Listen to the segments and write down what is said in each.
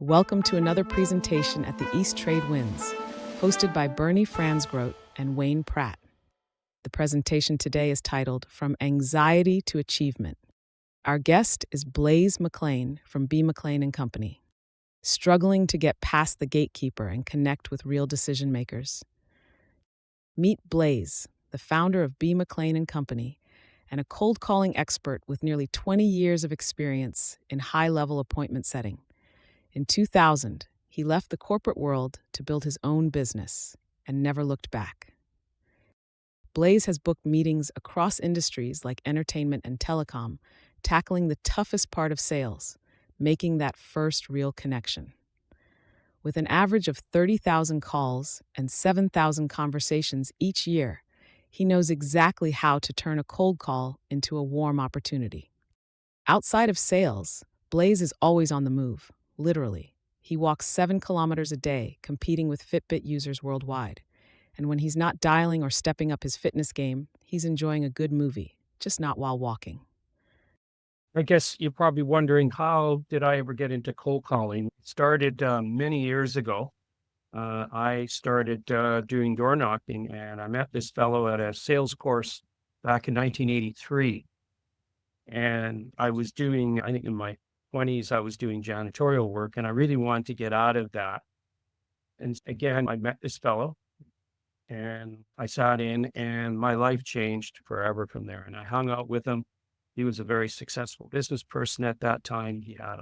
Welcome to another presentation at the East Trade Winds, hosted by Bernie Fransgrote and Wayne Pratt. The presentation today is titled From Anxiety to Achievement. Our guest is Blaise MacClayne from B. MacClayne and Company, struggling to get past the gatekeeper and connect with real decision makers. Meet Blaise, the founder of B. MacClayne and Company, and a cold calling expert with nearly 20 years of experience in high-level appointment setting. In 2000, he left the corporate world to build his own business and never looked back. Blaise has booked meetings across industries like entertainment and telecom, tackling the toughest part of sales, making that first real connection. With an average of 30,000 calls and 7,000 conversations each year, he knows exactly how to turn a cold call into a warm opportunity. Outside of sales, Blaise is always on the move. Literally, he walks 7 kilometers a day, competing with Fitbit users worldwide. And when he's not dialing or stepping up his fitness game, he's enjoying a good movie, just not while walking. I guess you're probably wondering, how did I ever get into cold calling? It started many years ago. I started doing door knocking, and I met this fellow at a sales course back in 1983. And I was doing, I think in my 20s, I was doing janitorial work, and I really wanted to get out of that. And again, I met this fellow, and I sat in, and my life changed forever from there. And I hung out with him. He was a very successful business person at that time. He had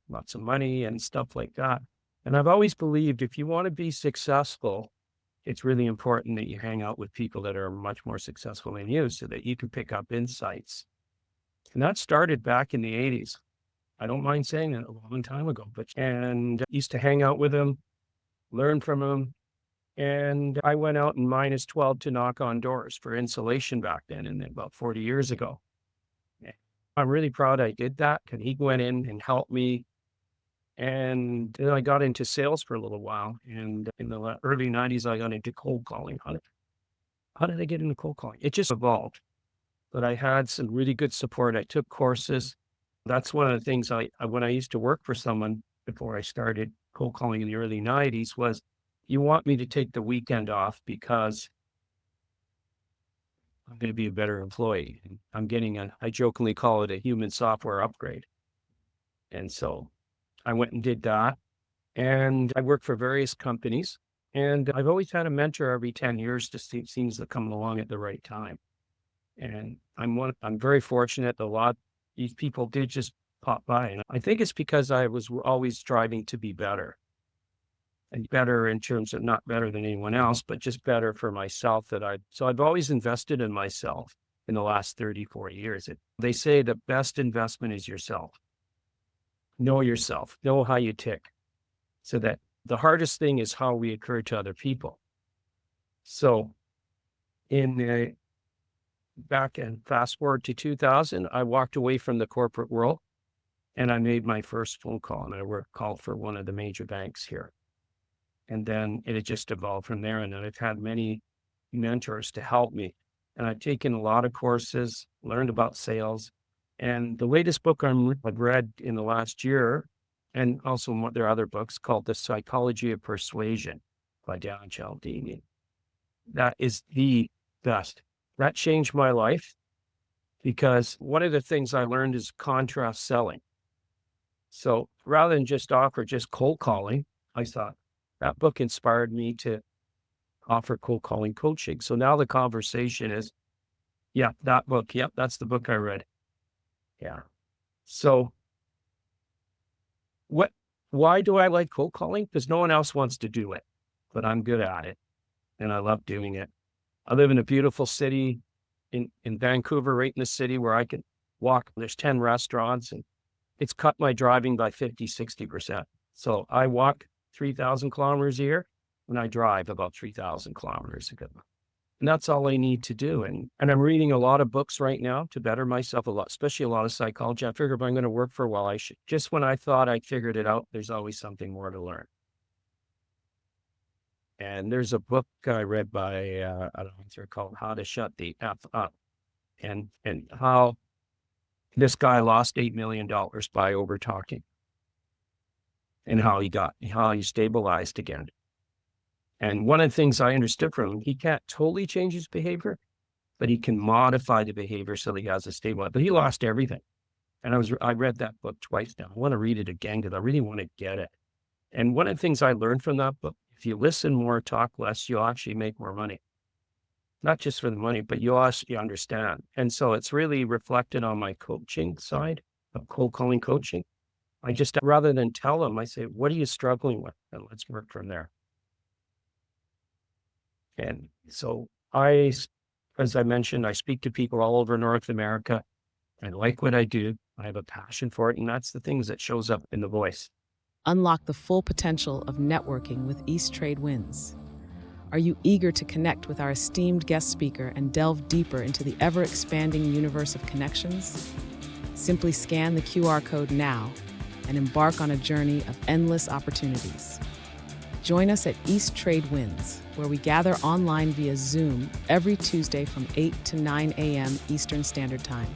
lots of money and stuff like that. And I've always believed if you want to be successful, it's really important that you hang out with people that are much more successful than you so that you can pick up insights. And that started back in the 80s. I don't mind saying that, a long time ago, and I used to hang out with him, learn from him. And I went out in -12 to knock on doors for insulation back then, and about 40 years ago. I'm really proud I did that, and he went in and helped me. And then I got into sales for a little while. And in the early 90s, I got into cold calling. How did I get into cold calling? It just evolved. But I had some really good support. I took courses. That's one of the things when I used to work for someone before I started cold calling in the early 90s was, you want me to take the weekend off because I'm going to be a better employee. And I'm getting I jokingly call it a human software upgrade. And so I went and did that. And I worked for various companies. And I've always had a mentor every 10 years to seems to come along at the right time. And I'm very fortunate that a lot of these people did just pop by. And I think it's because I was always striving to be better. And better in terms of not better than anyone else, but just better for myself. So I've always invested in myself in the last 34 years. They say the best investment is yourself. Know yourself, know how you tick. So that the hardest thing is how we occur to other people. So back and fast forward to 2000, I walked away from the corporate world and I made my first phone call, and I called for one of the major banks here. And then it had just evolved from there. And then I've had many mentors to help me. And I've taken a lot of courses, learned about sales. And the latest book I've read in the last year, and also there are other books, called The Psychology of Persuasion by Dan Cialdini. That is the best. That changed my life because one of the things I learned is contrast selling. So rather than just offer just cold calling, I thought, that book inspired me to offer cold calling coaching. So now the conversation is, yeah, that book. Yep, that's the book I read. Yeah. So why do I like cold calling? Because no one else wants to do it, but I'm good at it and I love doing it. I live in a beautiful city in Vancouver, right in the city where I can walk. There's 10 restaurants, and it's cut my driving by 50-60%. So I walk 3,000 kilometers a year, and I drive about 3,000 kilometers a year. And that's all I need to do. And I'm reading a lot of books right now to better myself a lot, especially a lot of psychology. I figure if I'm going to work for a while, just when I thought I figured it out, there's always something more to learn. And there's a book I read by an author called How to Shut the F Up, and how this guy lost $8 million by over talking. and how he stabilized again. And one of the things I understood from him, he can't totally change his behavior, but he can modify the behavior so that he has a stable. But he lost everything. And I read that book twice now. I want to read it again because I really want to get it. And one of the things I learned from that book, if you listen more, talk less, you'll actually make more money. Not just for the money, but you understand. And so it's really reflected on my coaching side of cold calling coaching. I just, rather than tell them, I say, what are you struggling with? And let's work from there. And so as I mentioned, I speak to people all over North America. I like what I do. I have a passion for it. And that's the things that shows up in the voice. Unlock the full potential of networking with East Trade Winds. Are you eager to connect with our esteemed guest speaker and delve deeper into the ever-expanding universe of connections? Simply scan the QR code now and embark on a journey of endless opportunities. Join us at East Trade Winds, where we gather online via Zoom every Tuesday from 8 to 9 a.m. Eastern Standard Time.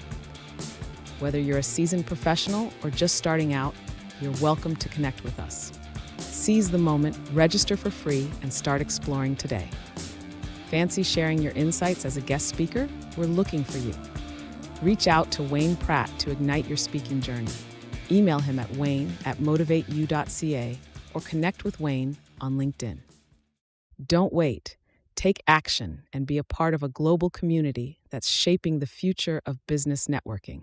Whether you're a seasoned professional or just starting out, you're welcome to connect with us. Seize the moment, register for free, and start exploring today. Fancy sharing your insights as a guest speaker? We're looking for you. Reach out to Wayne Pratt to ignite your speaking journey. Email him at wayne@motivateyou.ca or connect with Wayne on LinkedIn. Don't wait. Take action and be a part of a global community that's shaping the future of business networking.